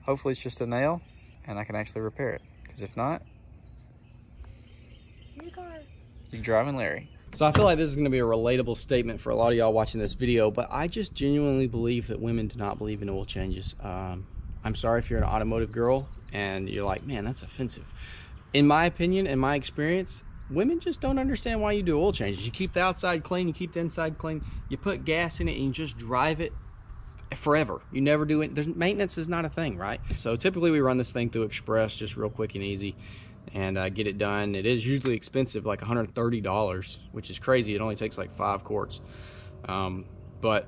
hopefully it's just a nail and I can actually repair it. Because if not, you're driving Larry. So I feel like this is going to be a relatable statement for a lot of y'all watching this video, but I just genuinely believe that women do not believe in oil changes. I'm sorry if you're an automotive girl and you're like, man, that's offensive. In my opinion, in my experience, women just don't understand why you do oil changes. You keep the outside clean, you keep the inside clean, you put gas in it and you just drive it forever. You never do it. Maintenance is not a thing, right? So typically we run this thing through Express, just real quick and easy, and get it done. It is usually expensive, like $130, which is crazy. It only takes like 5 quarts. But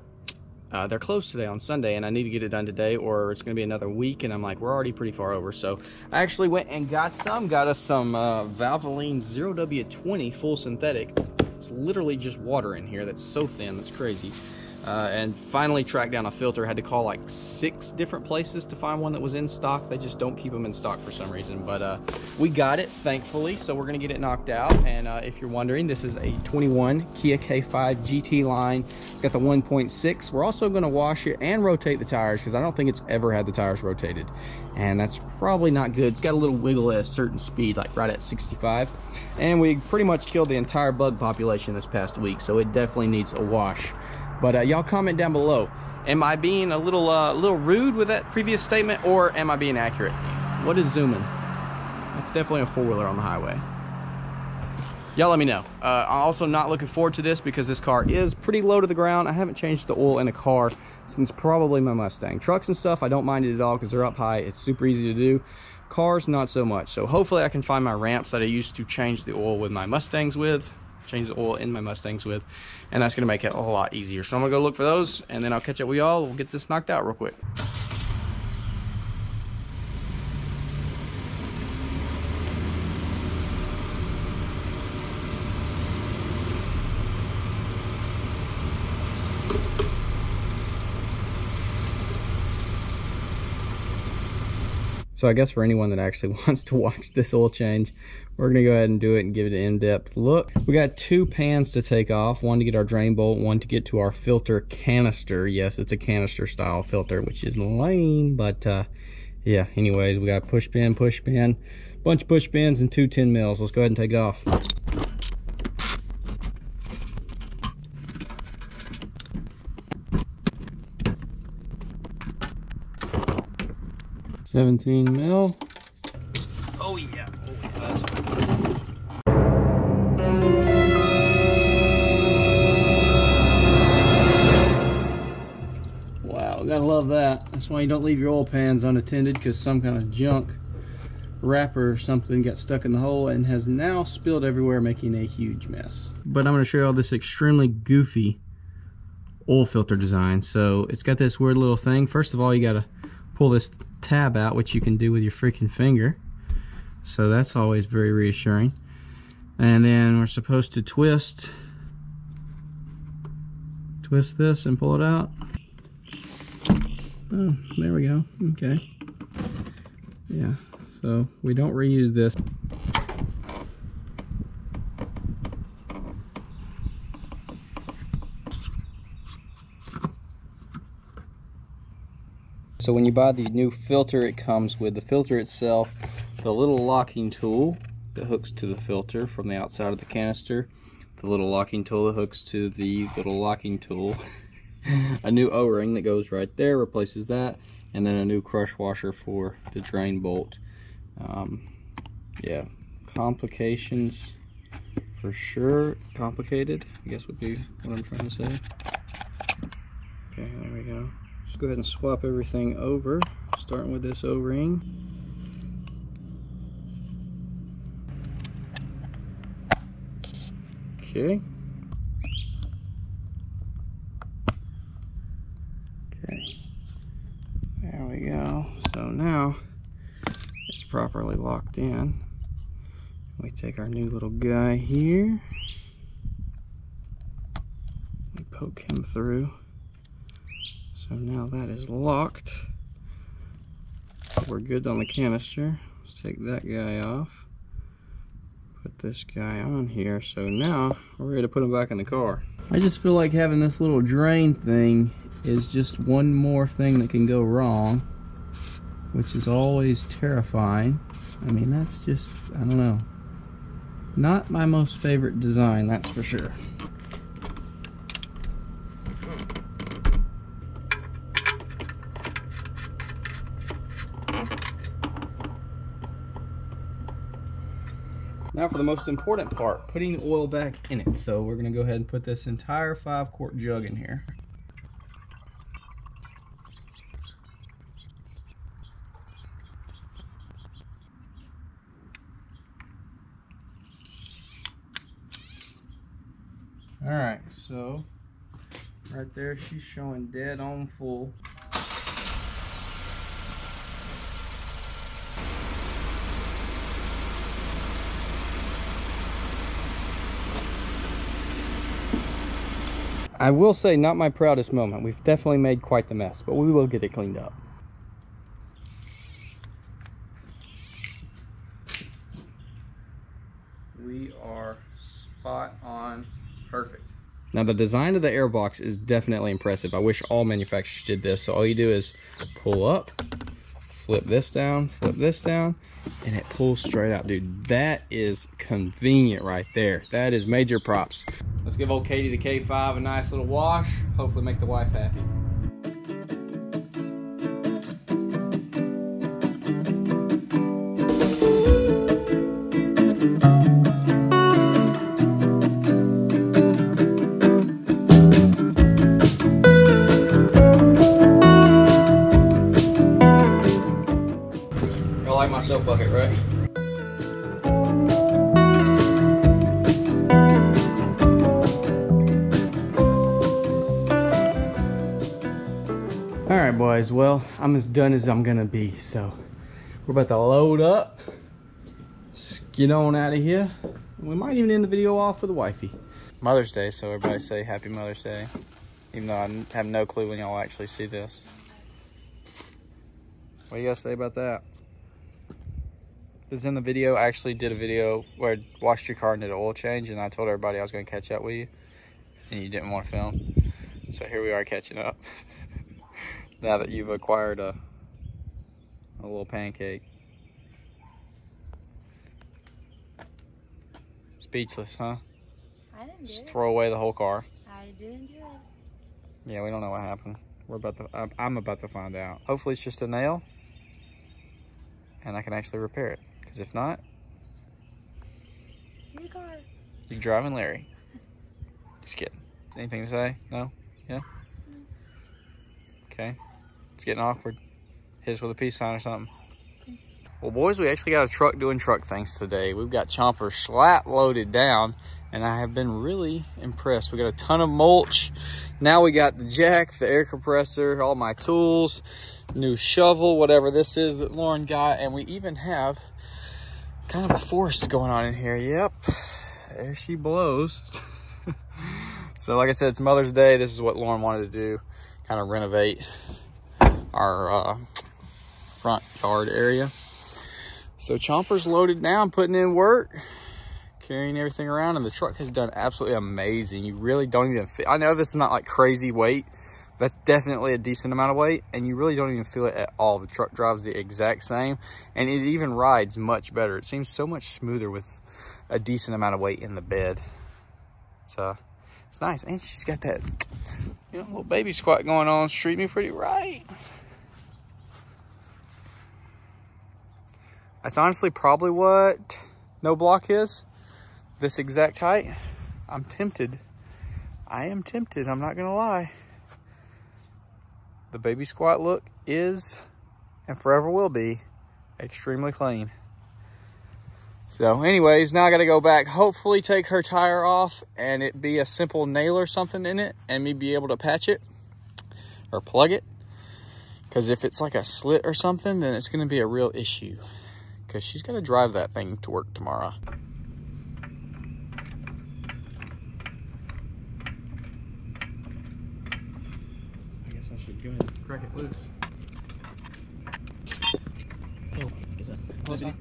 they're closed today on Sunday, and I need to get it done today or it's gonna be another week, and I'm like, we're already pretty far over. So I actually went and got us some Valvoline 0W20 full synthetic. It's literally just water in here that's so thin, that's crazy. And finally tracked down a filter. Had to call like 6 different places to find one that was in stock. They just don't keep them in stock for some reason, but we got it, thankfully, so we're gonna get it knocked out. And if you're wondering, this is a 21 Kia K5 GT line. It's got the 1.6. We're also gonna wash it and rotate the tires because I don't think it's ever had the tires rotated, and that's probably not good. It's got a little wiggle at a certain speed, like right at 65, and we pretty much killed the entire bug population this past week, so it definitely needs a wash. But y'all comment down below. Am I being a little rude with that previous statement, or am I being accurate? What is zooming? That's definitely a 4-wheeler on the highway. Y'all let me know. I'm also not looking forward to this because this car is pretty low to the ground. I haven't changed the oil in a car since probably my Mustang. Trucks and stuff, I don't mind it at all because they're up high. It's super easy to do. Cars, not so much. So hopefully I can find my ramps that I used to change the oil with my Mustangs with. Change the oil in my Mustangs with, and that's gonna make it a whole lot easier. So I'm gonna go look for those, and then I'll catch up with y'all. We'll get this knocked out real quick. So I guess for anyone that actually wants to watch this oil change, we're gonna go ahead and do it and give it an in-depth look. We got 2 pans to take off, one to get our drain bolt, one to get to our filter canister. Yes, it's a canister style filter, which is lame, but yeah, anyways, we got push pin, bunch of push pins, and 2 10 mils. Let's go ahead and take it off. $17 mil. Oh yeah, that's wow, gotta love that. That's why you don't leave your oil pans unattended, because some kind of junk wrapper or something got stuck in the hole and has now spilled everywhere, making a huge mess. But I'm going to show you all this extremely goofy oil filter design. So it's got this weird little thing. First of all, you got to pull this tab out, which you can do with your freaking finger, so that's always very reassuring. And then we're supposed to twist this and pull it out. Oh, there we go. Okay, yeah, so we don't reuse this. So when you buy the new filter, it comes with the filter itself, the little locking tool that hooks to the filter from the outside of the canister, the little locking tool that hooks to the little locking tool, a new O-ring that goes right there, replaces that, and then a new crush washer for the drain bolt. Yeah, complications for sure. Complicated, I guess would be what I'm trying to say. Okay, there we go. Go ahead and swap everything over, starting with this O-ring. Okay. Okay. There we go. So now it's properly locked in. We take our new little guy here. We poke him through. So now that is locked. We're good on the canister. Let's take that guy off. Put this guy on here. So now we're ready to put him back in the car. I just feel like having this little drain thing is just one more thing that can go wrong. which is always terrifying. I mean, that's just, I don't know. Not my most favorite design, that's for sure. Now for the most important part, putting the oil back in it. So we're gonna go ahead and put this entire 5-quart jug in here. All right, so right there, she's showing dead on full. I will say, not my proudest moment. We've definitely made quite the mess, but we will get it cleaned up. We are spot on perfect. Now the design of the airbox is definitely impressive. I wish all manufacturers did this. So all you do is pull up, flip this down, and it pulls straight out. Dude, that is convenient right there. That is major props. Let's give old Katie the K5 a nice little wash. Hopefully make the wife happy. I like my soap bucket, right? All right, boys, well, I'm as done as I'm gonna be, so we're about to load up, let's get on out of here. We might even end the video off with a wifey. Mother's Day, so everybody say Happy Mother's Day, even though I have no clue when y'all actually see this. What do you guys say about that? Because in the video, I actually did a video where I washed your car and did an oil change, and I told everybody I was gonna catch up with you, and you didn't want to film. So here we are catching up. Now that you've acquired a little pancake. Speechless, huh? I didn't do Just it. throw away the whole car. I didn't do it. Yeah, we don't know what happened. I'm about to find out. Hopefully it's just a nail and I can actually repair it. Because if not, Your car. you're driving Larry. Just kidding. Anything to say? No? Yeah? Okay. It's getting awkward. Hit us with a peace sign or something. Well, boys, we actually got a truck doing truck things today. We've got chomper slap loaded down, and I have been really impressed. We got a ton of mulch. Now we got the jack, the air compressor, all my tools, new shovel, whatever this is that Lauren got, and we even have kind of a forest going on in here. Yep, there she blows. So like I said, it's Mother's Day. This is what Lauren wanted to do, kind of renovate our front yard area. So chomper's loaded now, I'm putting in work, carrying everything around, and the truck has done absolutely amazing. You really don't even feel, I know this is not like crazy weight, that's definitely a decent amount of weight, and you really don't even feel it at all. The truck drives the exact same, and it even rides much better. It seems so much smoother with a decent amount of weight in the bed. It's nice, and she's got that, you know, little baby squat going on. It's treating me pretty right. That's honestly probably what no block is, this exact height. I'm tempted. I am tempted, I'm not gonna lie. The baby squat look is, and forever will be, extremely clean. So anyways, now I gotta go back, hopefully take her tire off and it be a simple nail or something in it and me be able to patch it or plug it. Because if it's like a slit or something, then it's gonna be a real issue. Because she's got to drive that thing to work tomorrow. I guess I should go ahead and crack it loose. Oh, is that close enough?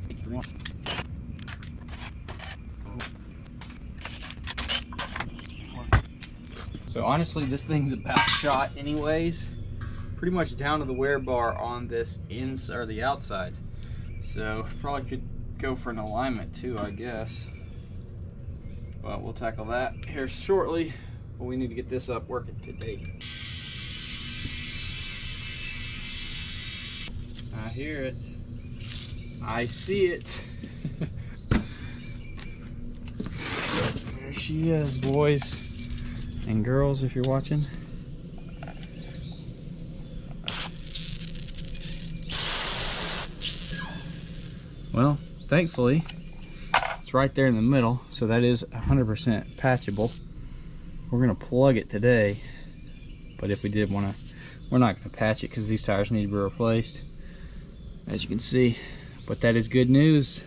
So honestly, this thing's about shot anyways. pretty much down to the wear bar on this inside or the outside. So probably could go for an alignment too, I guess. But we'll tackle that here shortly. But we need to get this up working today. I hear it. I see it. There she is, boys and girls, if you're watching. Well, thankfully, it's right there in the middle, so that is 100% patchable. We're gonna plug it today, but if we did wanna, we're not gonna patch it because these tires need to be replaced, as you can see. But that is good news.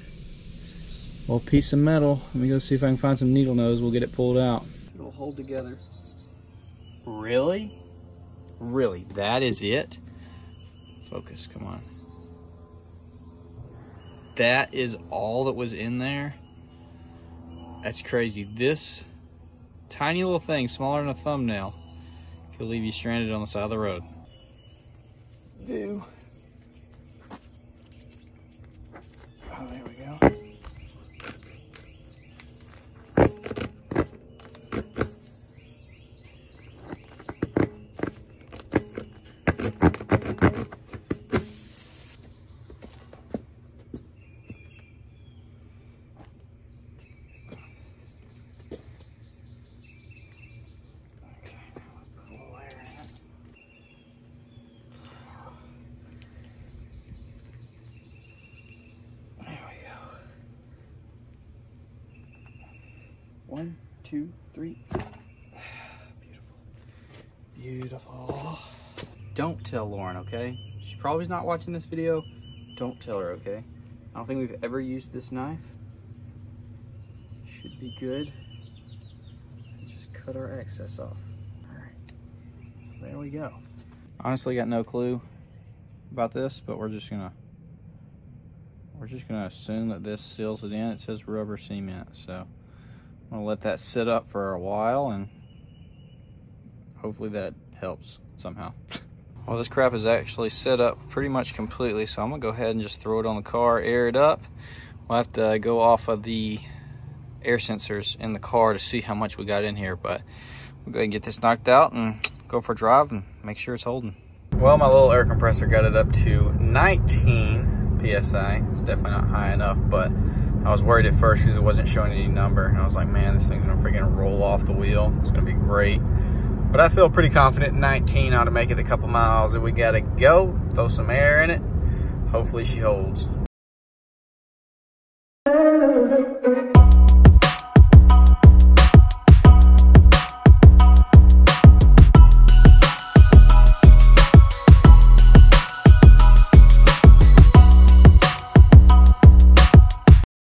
Well, piece of metal. Let me go see if I can find some needle nose. We'll get it pulled out. It'll hold together. Really? Really? That is it? Focus, come on. That is all that was in there? That's crazy. This tiny little thing, smaller than a thumbnail, could leave you stranded on the side of the road. Ew. Oh, there we go. One, two, three. Beautiful. Beautiful. Don't tell Lauren, okay? She probably is not watching this video. Don't tell her, okay? I don't think we've ever used this knife. Should be good. Just cut our excess off. All right. There we go. Honestly, got no clue about this, but we're just gonna assume that this seals it in. It says rubber cement, so I'm gonna let that sit up for a while and hopefully that helps somehow. Well, this crap is actually set up pretty much completely, so I'm gonna go ahead and just throw it on the car, air it up. We'll have to go off of the air sensors in the car to see how much we got in here, but we'll go ahead and get this knocked out and go for a drive and make sure it's holding. Well, my little air compressor got it up to 19 PSI. It's definitely not high enough, but I was worried at first because it wasn't showing any number, and I was like, man, this thing's gonna freaking roll off the wheel. It's gonna be great. But I feel pretty confident 19 ought to make it a couple miles that we gotta go. Throw some air in it. Hopefully she holds.